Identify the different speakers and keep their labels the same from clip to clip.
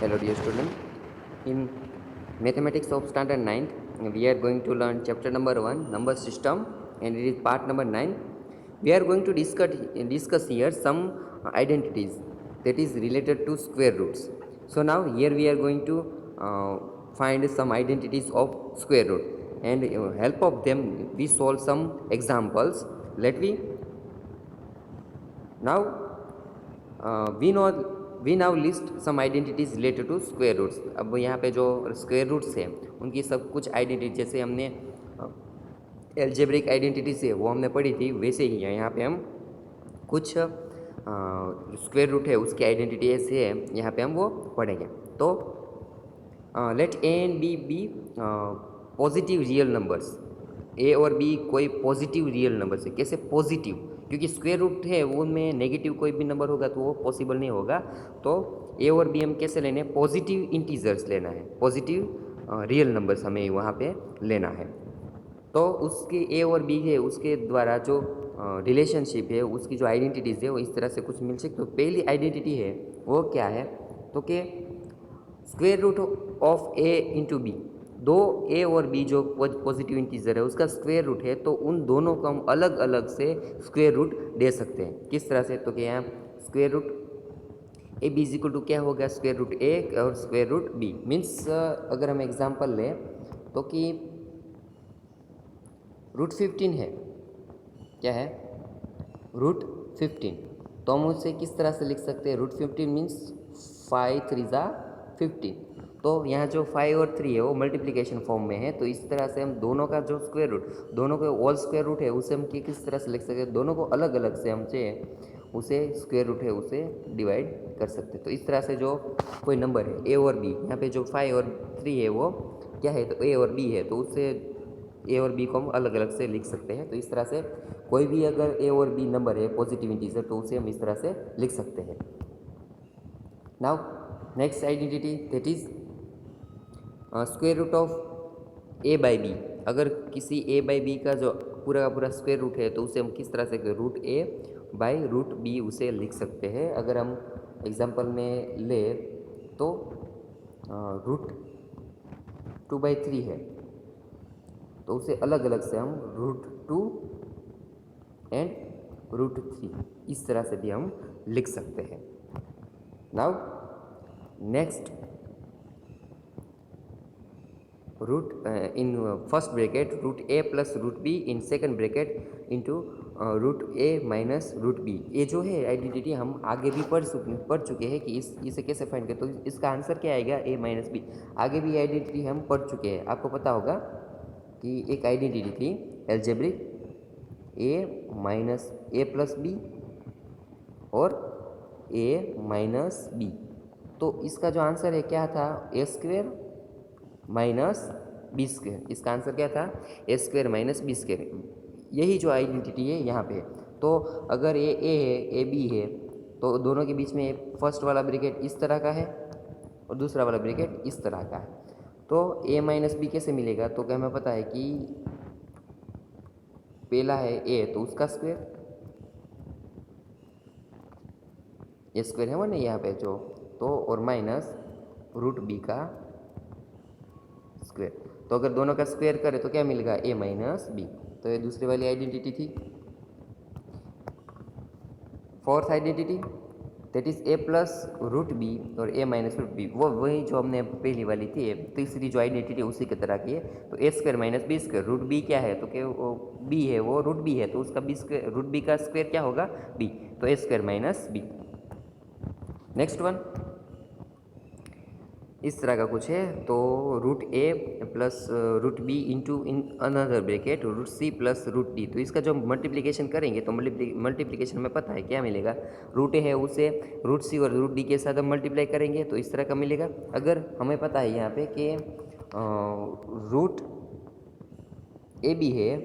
Speaker 1: Hello dear student. In mathematics of standard 9th, we are going to learn chapter number 1, number system, and it is part number 9. We are going to discuss here some identities that is related to square roots. So now here we are going to find some identities of square root, and help of them we solve some examples. Let we now we now list some identities related to square roots. अब यहाँ पे जो square roots हैं उनकी सब कुछ identity, जैसे हमने एल्जेब्रिक आइडेंटिटीज़ है वो हमने पढ़ी थी, वैसे ही है यहाँ पे हम कुछ स्क्वायर रूट है उसकी आइडेंटिटी ऐसे है, यहाँ पे हम वो पढ़ेंगे। तो let A and B positive real numbers. A और बी कोई पॉजिटिव रियल नंबर्स है। कैसे पॉजिटिव? क्योंकि स्क्वायर रूट है वो में नेगेटिव कोई भी नंबर होगा तो वो पॉसिबल नहीं होगा। तो ए और बी हम कैसे लेने? पॉजिटिव इंटीजर्स लेना है, पॉजिटिव रियल नंबर्स हमें वहाँ पे लेना है। तो उसके ए और बी है उसके द्वारा जो रिलेशनशिप है उसकी जो आइडेंटिटीज़ है वो इस तरह से कुछ मिल सकती। तो पहली आइडेंटिटी है वो क्या है? तो कि square root of a into b, दो ए और बी जो पॉजिटिव इंटीजर है उसका स्क्वायर रूट है, तो उन दोनों को हम अलग अलग से स्क्वायर रूट दे सकते हैं। किस तरह से? तो कि यहाँ square root a b is equal to क्या होगा? स्क्वायर रूट ए और स्क्वायर रूट बी। मीन्स अगर हम एग्जांपल लें तो कि रूट 15 है, क्या है? रूट 15। तो हम उसे किस तरह से लिख सकते हैं? रूट 15 मीन्स 5 3 ज़ा 15। तो यहाँ जो 5 और 3 है वो मल्टीप्लिकेशन फॉर्म में है, तो इस तरह से हम दोनों का जो स्क्वायर रूट, दोनों का होल स्क्वायर रूट है उसे हम किस तरह से लिख सकते हैं? दोनों को अलग अलग से हम उसे स्क्वायर रूट है उसे डिवाइड कर सकते हैं। तो इस तरह से जो कोई नंबर है ए और बी, यहाँ पे जो 5 और 3 है वो क्या है? तो ए और बी है, तो उससे ए और बी को हम अलग अलग से लिख सकते हैं। तो इस तरह से कोई भी अगर ए और बी नंबर है पॉजिटिव इंटीजर तो उसे हम इस तरह से लिख सकते हैं। Now next identity that is square root of a by b. अगर किसी ए बाई बी का जो पूरा का पूरा स्क्वायर रूट है तो उसे हम किस तरह से root a by root b उसे लिख सकते हैं। अगर हम एग्जांपल में ले तो रूट 2/3 है, तो उसे अलग अलग से हम रूट 2 एंड रूट 3 इस तरह से भी हम लिख सकते हैं। Now next root in first bracket root A plus root b, in second bracket into root a minus root b. ये जो है आइडेंटिटी हम आगे भी पढ़ चुके हैं कि इसे कैसे फाइंड करें। तो इसका आंसर क्या आएगा? ए माइनस बी। आगे भी आइडेंटिटी हम पढ़ चुके हैं, आपको पता होगा कि एक आइडेंटिटी थी एल्जेब्रिक ए माइनस ए प्लस बी और ए माइनस बी। तो इसका जो आंसर है क्या था? ए स्क्वेयर माइनस बी स्क्वेयर। इसका आंसर क्या था? ए स्क्वेयर माइनस बी स्क्वेयर। यही जो आइडेंटिटी है यहाँ पे। तो अगर ए है ए बी है तो दोनों के बीच में फर्स्ट वाला ब्रैकेट इस तरह का है और दूसरा वाला ब्रैकेट इस तरह का है। तो ए माइनस बी कैसे मिलेगा? तो क्या हमें पता है कि पहला है ए तो उसका स्क्वायर, ए स्क्वायर है वो नहीं यहाँ पे जो, तो और माइनस रूट बी का स्क्वायर। तो अगर दोनों का स्क्वायर करें तो क्या मिलेगा? A minus b. तो ये दूसरी वाली आइडेंटिटी थी। Fourth identity that is a plus root b और ए माइनस रूट बी, वो वही जो हमने पहली वाली थी। तीसरी जो आइडेंटिटी है उसी की तरह की है। तो A square minus B square, root B क्या है? तो क्या बी है वो रूट बी है, तो उसका बी स्क्वायर रूट बी का स्क्वायर क्या होगा? बी। तो A square minus B. Next one इस तरह का कुछ है, तो root A plus root B into in another bracket root C plus root D. तो इसका जो मल्टीप्लिकेशन करेंगे तो मल्टीप्लिकेशन में पता है क्या मिलेगा? रूट ए है उसे रूट सी और रूट डी के साथ हम मल्टीप्लाई करेंगे तो इस तरह का मिलेगा। अगर हमें पता है यहाँ पे कि रूट ए बी है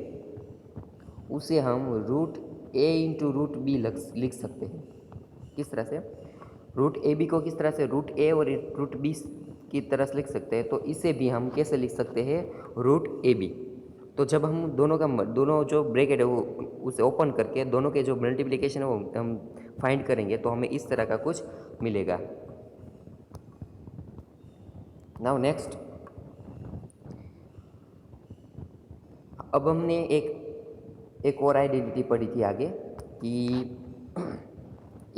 Speaker 1: उसे हम root a into root B लिख सकते हैं। किस तरह से? रूट ए बी को किस तरह से? रूट ए और रूट बी की तरह से लिख सकते हैं। तो इसे भी हम कैसे लिख सकते हैं? Root a b. तो जब हम दोनों जो ब्रैकेट है वो उसे ओपन करके दोनों के जो मल्टीप्लिकेशन है वो हम फाइंड करेंगे तो हमें इस तरह का कुछ मिलेगा। नाउ नेक्स्ट, अब हमने एक और आइडेंटिटी पढ़ी थी आगे कि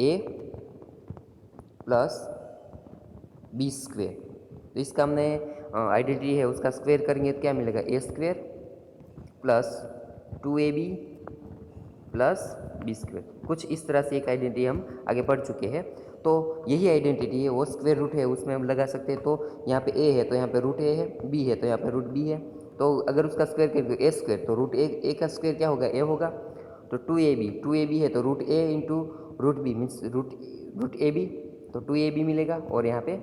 Speaker 1: ए प्लस बी स्क्वेयर। तो इसका हमने आइडेंटिटी है उसका स्क्वेयर करेंगे तो क्या मिलेगा, A square plus 2ab plus B square. कुछ इस तरह से एक आइडेंटिटी हम आगे पढ़ चुके हैं। तो यही आइडेंटिटी है, वो स्क्वेयर रूट है, उसमें हम लगा सकते हैं। तो यहाँ पे ए है तो यहाँ पे रूट ए है, बी है तो यहाँ पे रूट बी है। तो अगर उसका स्क्वायर करें तो ए स्क्वायर, तो रूट ए का स्क्वायर क्या होगा, ए होगा। तो 2ab है तो root a into root b means root a b, तो 2ab मिलेगा। और यहाँ पे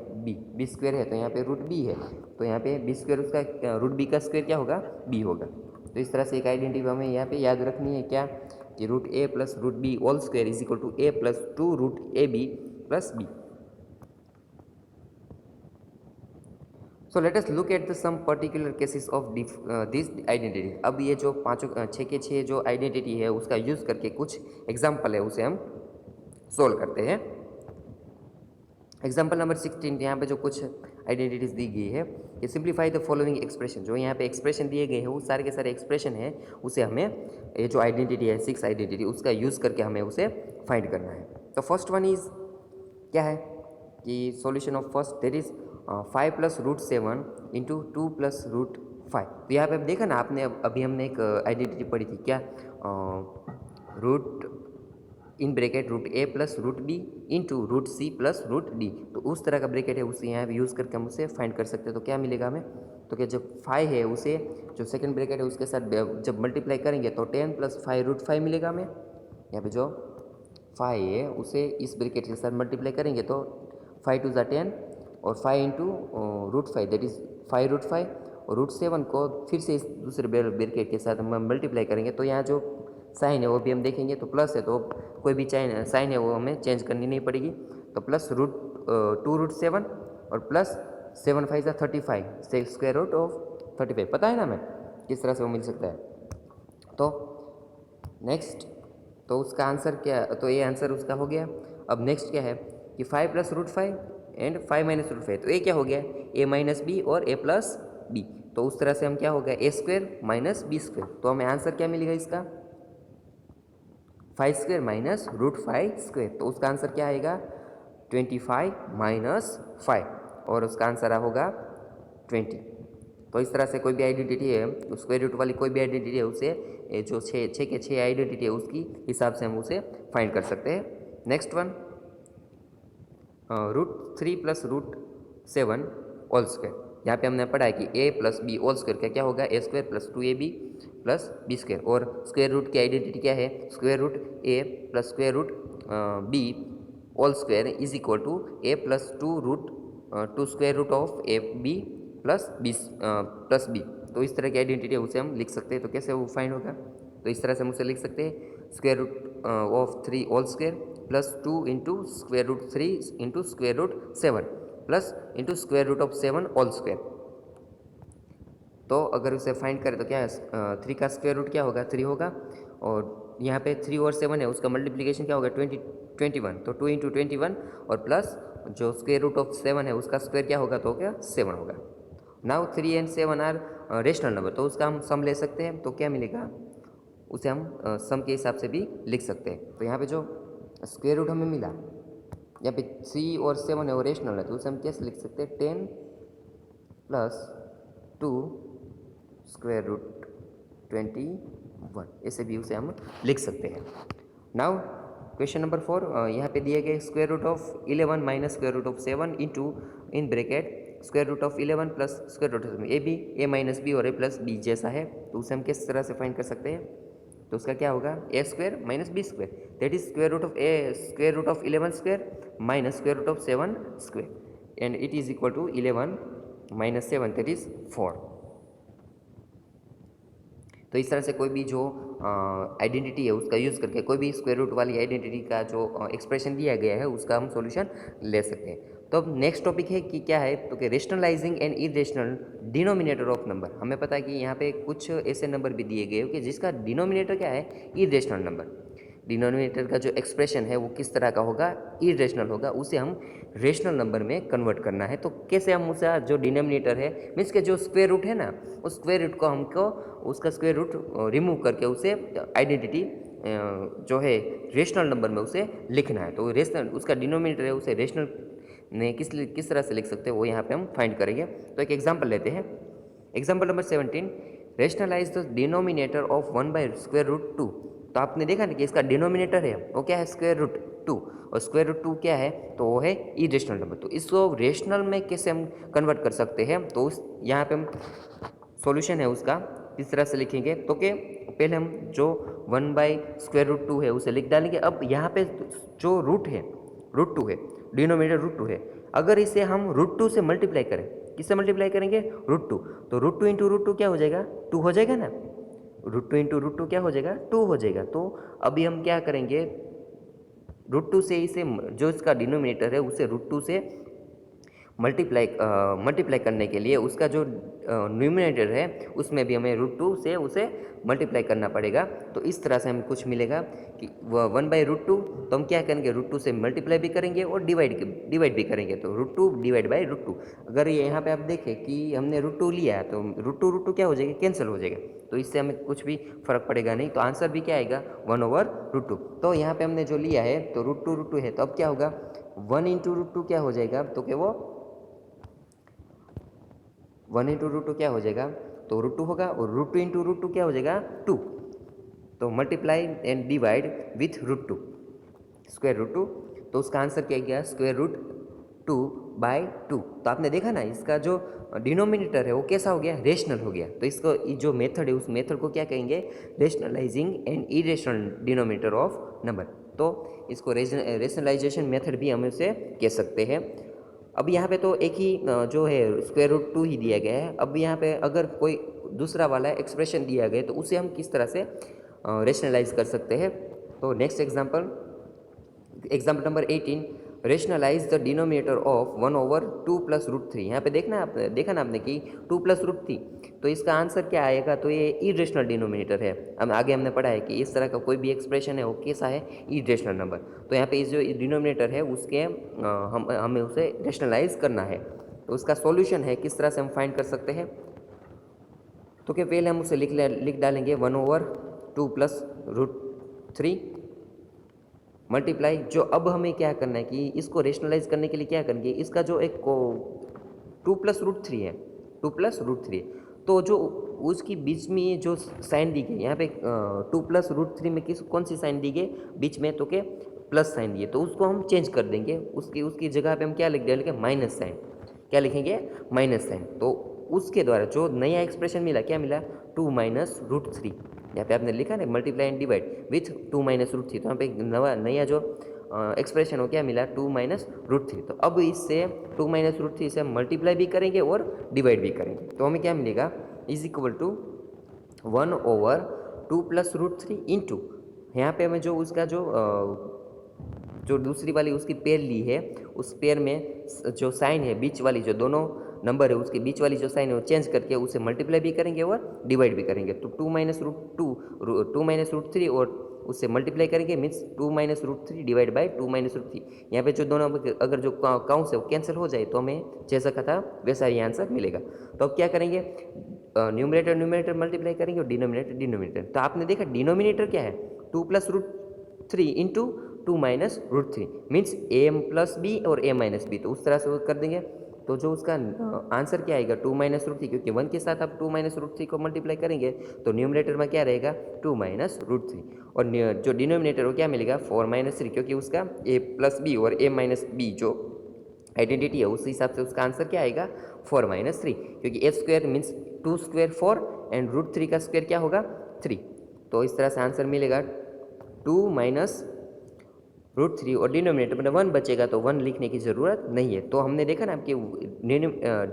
Speaker 1: बी स्क्वायर है तो यहाँ पे रूट बी है, तो यहाँ पे बी स्क्वायर उसका रूट बी का स्क्वायर क्या होगा, बी होगा। तो इस तरह से एक आइडेंटिटी हमें यहाँ पे याद रखनी है, क्या कि root A plus root B all square is equal to A plus 2 root a B plus b. So let us look at the some particular cases of this identity. अब ये जो पाँचों छः के छः जो आइडेंटिटी है उसका यूज़ करके कुछ एग्जाम्पल है उसे हम सोल्व करते हैं। एग्जाम्पल नंबर 16, यहाँ पे जो कुछ आइडेंटिटीज दी गई है, ये सिंप्लीफाई द फॉलोइंग एक्सप्रेशन। जो यहाँ पे एक्सप्रेशन दिए गए हैं वो सारे के सारे एक्सप्रेशन है, उसे हमें ये जो आइडेंटिटी है 6 आइडेंटिटी उसका यूज़ करके हमें उसे फाइंड करना है। तो फर्स्ट वन इज क्या है कि solution of first that is 5 plus root 7 into 2 plus root 5। तो यहाँ पे अब देखा ना आपने, अभी हमने एक आइडेंटिटी पढ़ी थी क्या, root in bracket root A plus root B into root C plus root D. तो उस तरह का ब्रैकेट है, उसे यहाँ यूज़ करके हम उसे फाइंड कर सकते हैं। तो क्या मिलेगा हमें, तो क्या जब 5 है उसे जो सेकंड ब्रैकेट है उसके साथ जब मल्टीप्लाई करेंगे तो 10 प्लस 5 रूट 5 मिलेगा हमें। यहाँ पे जो 5 है उसे इस ब्रैकेट के साथ मल्टीप्लाई करेंगे तो 5 टू ज़ा 10 और 5 into root 5 that is 5 root 5, और रूट 7 को फिर से इस दूसरे ब्रैकेट के साथ हम मल्टीप्लाई करेंगे। तो यहाँ जो साइन है वो भी हम देखेंगे तो प्लस है, तो कोई भी साइन है वो हमें चेंज करनी नहीं पड़ेगी। तो प्लस रूट 2 रूट 7 और प्लस 7 5 ज़ा 35 स्क्वायर रूट ऑफ 35। पता है ना हमें किस तरह से वो मिल सकता है। तो नेक्स्ट, तो उसका आंसर क्या, तो ये आंसर उसका हो गया। अब नेक्स्ट क्या है कि 5 plus root 5 and 5 minus root 5, तो ये क्या हो गया, ए माइनस बी और ए प्लस बी। तो उस तरह से हम क्या हो गया, ए स्क्वायर माइनस बी स्क्वायर। तो हमें आंसर क्या मिलेगा इसका, 5 स्क्वायर माइनस रूट 5 स्क्वायर। तो उसका आंसर क्या आएगा, 25 माइनस 5, और उसका आंसर होगा 20। तो इस तरह से कोई भी आइडेंटिटी है, स्क्वायर रूट वाली कोई भी आइडेंटिटी है, उसे जो छः के छः आइडेंटिटी है उसकी हिसाब से हम उसे फाइंड कर सकते हैं। Next one, root 3 plus root 7 all square. यहाँ पे हमने पढ़ा है कि A plus B all square का क्या होगा, A square plus 2ab plus B square. और स्क्वायर रूट की आइडेंटिटी क्या है, square root A plus square root B all square is equal to A plus 2 root 2 square root of A B plus B. तो इस तरह की identity है उसे हम लिख सकते हैं। तो कैसे वो फाइंड होगा, तो इस तरह से हम उसे लिख सकते हैं, square root of 3 all square plus 2 into square root 3 into square root 7 plus into square root of 7 all square. तो अगर उसे फाइंड करें तो क्या है, 3 का स्क्वायर रूट क्या होगा, 3 होगा, और यहाँ पे 3 और 7 है उसका मल्टीप्लिकेशन क्या होगा, 21। तो 2 इंटू 21 और प्लस जो स्क्वायर रूट ऑफ 7 है उसका स्क्वायर क्या होगा, तो क्या 7 होगा। Now 3 and 7 are rational number, तो उसका हम सम ले सकते हैं। तो क्या मिलेगा, उसे हम सम के हिसाब से भी लिख सकते हैं। तो यहाँ पे जो स्क्वायर रूट हमें मिला, यहाँ पे 3 और 7 है वो रेशनल है, तो उसे हम कैसे लिख सकते हैं, 10 प्लस 2 स्क्वायर रूट 21, ऐसे भी उसे हम लिख सकते हैं। नाउ क्वेश्चन नंबर 4, यहाँ पे दिए गए square root of 11 minus square root of 7 into in bracket square root of 11 plus square root of A b, a minus b और ए प्लस बी जैसा है। तो उसे हम किस तरह से फाइंड कर सकते हैं, तो उसका क्या होगा, A square minus B square that is square root of 11 square minus square root of 7 square and it is equal to 11 minus 7 that is 4। तो इस तरह से कोई भी जो आइडेंटिटी है उसका यूज़ करके कोई भी स्क्वायर रूट वाली आइडेंटिटी का जो एक्सप्रेशन दिया गया है उसका हम सॉल्यूशन ले सकते हैं। तो अब नेक्स्ट टॉपिक है कि क्या है, तो कि rationalising and irrational denominator of number. हमें पता है कि यहाँ पे कुछ ऐसे नंबर भी दिए गए हो कि जिसका डिनोमिनेटर क्या है, इरेशनल नंबर। डिनोमिनेटर का जो एक्सप्रेशन है वो किस तरह का होगा, इरेशनल होगा, उसे हम रेशनल नंबर में कन्वर्ट करना है। तो कैसे हम उसका जो डिनोमिनेटर है मीन्स के जो स्क्वायर रूट है ना, उस स्क्वायर रूट को हमको उसका स्क्वायर रूट रिमूव करके उसे आइडेंटिटी जो है रेशनल नंबर में उसे लिखना है। तो रेशनल उसका डिनोमिनेटर है उसे रेशनल ने किस तरह से लिख सकते हैं वो यहाँ पे हम फाइंड करेंगे। तो एक एग्जांपल लेते हैं। Example number 17, rationalise the denominator of 1/√2। तो आपने देखा ना कि इसका डिनोमिनेटर है वो क्या है, स्क्वायर रूट 2, और स्क्वायर रूट 2 क्या है, तो वो है इरेशनल नंबर। तो इसको रेशनल में कैसे हम कन्वर्ट कर सकते हैं, तो उस यहाँ पे हम सॉल्यूशन है उसका इस तरह से लिखेंगे। तो कि पहले हम जो 1/√2 है उसे लिख डालेंगे। अब यहाँ पे जो रूट है √2 है, डिनोमिनेटर √2 है, अगर इसे हम √2 से मल्टीप्लाई करें, किससे मल्टीप्लाई करेंगे, √2, तो √2 इंटू √2 क्या हो जाएगा, 2 हो जाएगा ना, √2 इंटू √2 क्या हो जाएगा, 2 हो जाएगा। तो अभी हम क्या करेंगे, √2 से इसे जो इसका डिनोमिनेटर है उसे √2 से मल्टीप्लाई करने के लिए उसका जो न्यूमिनेटर है उसमें भी हमें √2 से उसे मल्टीप्लाई करना पड़ेगा। तो इस तरह से हमें कुछ मिलेगा कि 1/√2, तो हम क्या करेंगे, √2 से मल्टीप्लाई भी करेंगे और डिवाइड भी करेंगे। तो √2 डिवाइड बाई √2, अगर ये यहाँ पे आप देखें कि हमने √2 लिया तो √2 क्या हो जाएगा, कैंसिल हो जाएगा। तो इससे हमें कुछ भी फर्क पड़ेगा नहीं, तो आंसर भी क्या आएगा, 1/√2। तो यहाँ पे हमने जो लिया है तो √2 है, तो अब क्या होगा, 1 इंटू √2 क्या हो जाएगा, तो क्या वो 1 इंटू √2 क्या हो जाएगा, तो √2 होगा, और √2 इंटू √2 क्या हो जाएगा, 2। तो multiply and divide with √2, square √2, तो उसका आंसर क्या गया, √2/2। तो आपने देखा ना इसका जो डिनोमिनेटर है वो कैसा हो गया, रेशनल हो गया। तो इसको जो मेथड है उस मेथड को क्या कहेंगे, rationalising and irrational denominator of number. तो इसको रेशनलाइजेशन मेथड भी हम इसे कह सकते हैं। अब यहाँ पे तो एक ही जो है √2 ही दिया गया है। अब यहाँ पे अगर कोई दूसरा वाला एक्सप्रेशन दिया गया तो उसे हम किस तरह से रेशनलाइज कर सकते हैं। तो next example number 18, rationalise the denominator of 1/2 + √3। यहाँ पे देखा ना आपने कि 2 + √3, तो इसका आंसर क्या आएगा, तो ये इरेशनल डिनोमिनेटर है। हम आगे हमने पढ़ा है कि इस तरह का कोई भी एक्सप्रेशन है वो कैसा है, इरेशनल नंबर। तो यहाँ पे इस जो डिनोमिनेटर है उसके हमें उसे रेशनलाइज करना है। तो उसका सॉल्यूशन है किस तरह से हम फाइंड कर सकते हैं, तो क्या पहले हम उसे लिख डालेंगे 1/2 + √3 मल्टीप्लाई, जो अब हमें क्या करना है कि इसको रेशनलाइज करने के लिए क्या करेंगे, इसका जो एक 2 + √3 है, 2 + √3, तो जो उसकी बीच में जो साइन दी गई यहाँ पे 2 + √3 में कौन सी साइन दी गई बीच में, तो के प्लस साइन दिए, तो उसको हम चेंज कर देंगे, उसकी जगह पे हम क्या लिख डालेंगे, माइनस साइन। क्या लिखेंगे, माइनस साइन। तो उसके द्वारा जो नया एक्सप्रेशन मिला, क्या मिला, 2 - √3। यहाँ पे आपने लिखा ना मल्टीप्लाई एंड डिवाइड विथ 2 - √3, तो यहाँ पे नया जो एक्सप्रेशन हो क्या मिला, 2 - √3। तो अब इससे 2 - √3 से हम मल्टीप्लाई भी करेंगे और डिवाइड भी करेंगे, तो हमें क्या मिलेगा, इज इक्वल टू 1/2 + √3 इंटू, यहाँ पे हमें जो उसका जो दूसरी वाली उसकी पेयर ली है, उस पेयर में जो साइन है बीच वाली, जो दोनों नंबर है उसके बीच वाली जो साइन है वो चेंज करके उसे मल्टीप्लाई भी करेंगे और डिवाइड भी करेंगे। तो 2 - √3 और उससे मल्टीप्लाई करेंगे, मीन्स 2 - √3 डिवाइड बाई 2 - √3। यहाँ पे जो दोनों अगर जो काउंट्स है वो कैंसिल हो जाए तो हमें जैसा कहा था वैसा ही आंसर मिलेगा। तो अब क्या करेंगे, न्यूमरेटर मल्टीप्लाई करेंगे और डिनोमिनेटर। तो आपने देखा डिनोमिनेटर क्या है, 2 + √3 इंटू 2 - √3 मीन्स am + b और a - b, तो उस तरह से वो कर देंगे। तो जो उसका आंसर क्या आएगा, 2 - √3, क्योंकि 1 के साथ आप 2 - √3 को मल्टीप्लाई करेंगे तो न्यूमरेटर में क्या रहेगा, 2 - √3, और जो डिनोमिनेटर वो क्या मिलेगा, 4 - 3, क्योंकि उसका a + b और a - b जो आइडेंटिटी है उस हिसाब से उसका आंसर क्या आएगा, 4 - 3, क्योंकि a² मीन्स 2² 4 एंड √3 का स्क्वायर क्या होगा, 3। तो इस तरह से आंसर मिलेगा 2 - √3, और डिनोमिनेटर में 1 बचेगा तो 1 लिखने की ज़रूरत नहीं है। तो हमने देखा ना कि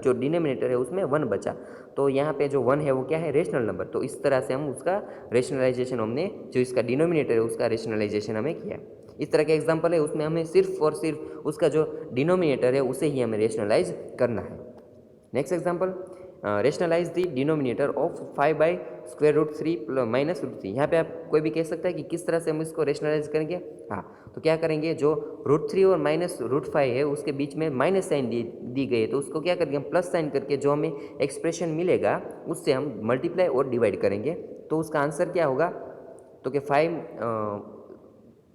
Speaker 1: जो डिनोमिनेटर है उसमें 1 बचा, तो यहाँ पे जो 1 है वो क्या है, रेशनल नंबर। तो इस तरह से हम उसका रेशनलाइजेशन, हमने जो इसका डिनोमिनेटर है उसका रेशनलाइजेशन हमें किया। इस तरह का एग्जाम्पल है, उसमें हमें सिर्फ और सिर्फ उसका जो डिनोमिनेटर है उसे ही हमें रेशनलाइज करना है। Next example, rationalise the denominator of 5/√3 minus √3। यहाँ पे आप कोई भी कह सकता है कि किस तरह से हम इसको रेशनलाइज करेंगे। हाँ, तो क्या करेंगे, जो √3 और माइनस √5 है उसके बीच में माइनस साइन दी गई है, तो उसको क्या करेंगे हम प्लस साइन करके जो हमें एक्सप्रेशन मिलेगा उससे हम मल्टीप्लाई और डिवाइड करेंगे। तो उसका आंसर क्या होगा, तो कि 5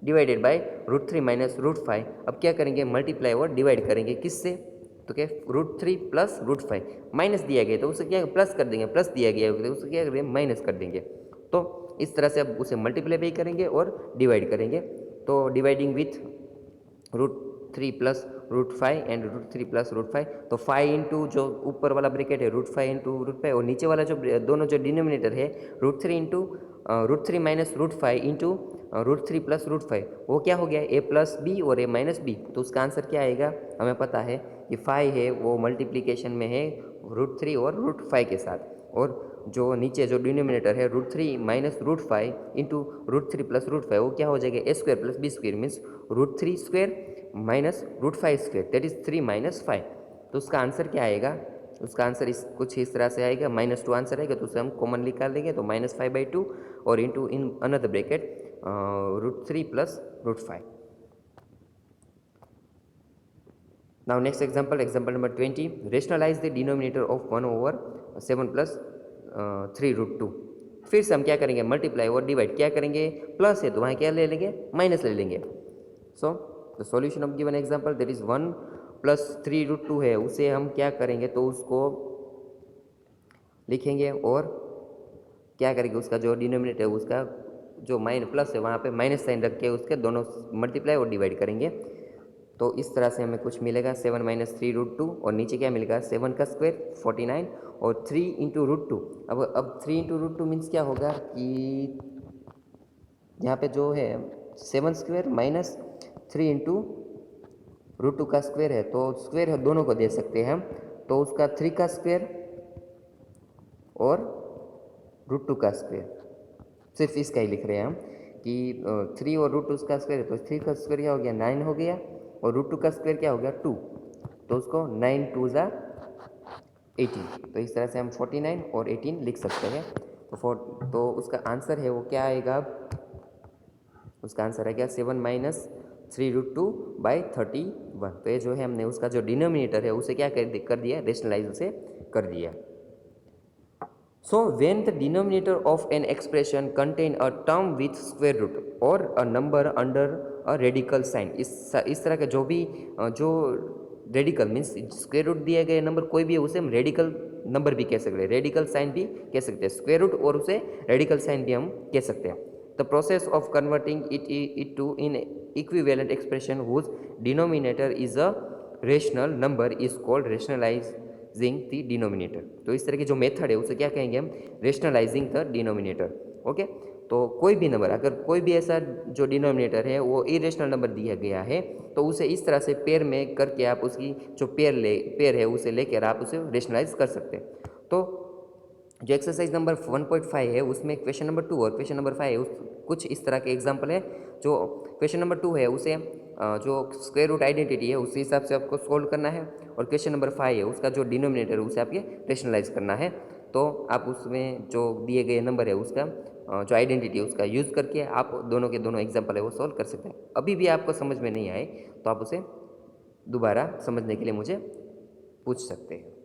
Speaker 1: डिवाइडेड बाय √3 माइनस √5। अब क्या करेंगे, मल्टीप्लाई और डिवाइड करेंगे किससे, तो क्या √3 प्लस √5, माइनस दिया गया तो उसे क्या प्लस कर देंगे, प्लस दिया गया तो उसे क्या करेंगे माइनस कर देंगे। तो इस तरह से अब उसे मल्टीप्लाई भी करेंगे और डिवाइड करेंगे। तो dividing with √3 plus √5 and √3 plus √5, तो 5 इंटू जो ऊपर वाला ब्रैकेट है √5 इंटू √5 और नीचे वाला जो दोनों जो डिनोमिनेटर है √3 इंटू √3 माइनस √5 इंटू √3 प्लस √5, वो क्या हो गया a प्लस बी और a माइनस बी। तो उसका आंसर क्या आएगा, हमें पता है कि 5 है वो मल्टीप्लीकेशन में है √3 और √5 के साथ, और जो नीचे जो डिनोमिनेटर है √3 माइनस √5 इंटू √3 प्लस √5 वो क्या हो जाएगा a square plus B square means √3 square minus √5 square that is 3 minus 5। तो उसका आंसर क्या आएगा, उसका आंसर कुछ इस तरह से आएगा, -2 आंसर आएगा, तो उसे हम कॉमन निकाल देंगे तो -5/2 और into in another bracket √3 plus √5। Now next example, example number 20, rationalise the denominator of 1/7 plus 3√2। फिर से हम क्या करेंगे, मल्टीप्लाई और डिवाइड क्या करेंगे, प्लस है तो वहाँ क्या ले लेंगे, माइनस ले लेंगे। So the solution of given example that is 1 plus 3√2 है, उसे हम क्या करेंगे, तो उसको लिखेंगे और क्या करेंगे, उसका जो डिनोमिनेटर है उसका जो प्लस है वहाँ पे माइनस साइन रख के उसके दोनों मल्टीप्लाई और डिवाइड करेंगे। तो इस तरह से हमें कुछ मिलेगा 7 माइनस 3√2 और नीचे क्या मिलेगा 7 का स्क्वायर 49 और 3 इंटू √2। अब 3 इंटू √2 मीन्स क्या होगा कि यहाँ पे जो है 7 स्क्वायर माइनस 3 इंटू √2 का स्क्वायर है, तो स्क्वायर है दोनों को दे सकते हैं हम, तो उसका 3 का स्क्वायर और √2 का स्क्वायर, सिर्फ इसका ही लिख रहे हैं हम कि 3 और √2 का स्क्वायर है, तो 3 का स्क्वायर क्या हो गया 9 हो गया और √2 का स्क्वायर क्या हो गया 2, तो उसको 9 2 ज़ा 18। तो इस तरह से हम 49 और 18 लिख सकते हैं। तो उसका आंसर है वो क्या आएगा, उसका आंसर है क्या 7 माइनस 3√2/31। तो ये जो है हमने उसका जो डिनोमिनेटर है उसे क्या कर दिया, रेशनलाइज उसे कर दिया। So when the denominator of an expression contain a term with square root or a number under a radical sign, इस तरह का जो भी जो रेडिकल मीन्स स्क्वायर रूट दिया गया नंबर कोई भी है उसे हम रेडिकल नंबर भी कह सकते हैं, रेडिकल साइन भी कह सकते हैं, स्क्वायर रूट और उसे रेडिकल साइन भी हम कह सकते हैं। The process of converting it to in equivalent expression whose denominator is a rational number is called rationalising the denominator. तो इस तरह की जो मेथड है उसे क्या कहेंगे हम, रेशनलाइजिंग द डिनोमिनेटर। ओके, तो कोई भी नंबर अगर कोई भी ऐसा जो डिनोमिनेटर है वो इरेशनल नंबर दिया गया है तो उसे इस तरह से पेयर में करके आप उसकी जो पेयर है उसे लेकर आप उसे रेशनलाइज कर सकते हैं। तो जो एक्सरसाइज नंबर 1.5 है उसमें क्वेश्चन नंबर 2 और क्वेश्चन नंबर 5 है, कुछ इस तरह के एग्जाम्पल है। जो क्वेश्चन नंबर 2 है उसे जो स्क्वायर रूट आइडेंटिटी है उस हिसाब से आपको सोल्व करना है, और क्वेश्चन नंबर 5 है उसका जो डिनोमिनेटर है उसे आपके रेशनलाइज करना है। तो आप उसमें जो दिए गए नंबर है उसका जो आइडेंटिटी है उसका यूज़ करके आप दोनों के दोनों एग्जाम्पल है वो सॉल्व कर सकते हैं। अभी भी आपको समझ में नहीं आए तो आप उसे दोबारा समझने के लिए मुझे पूछ सकते हैं।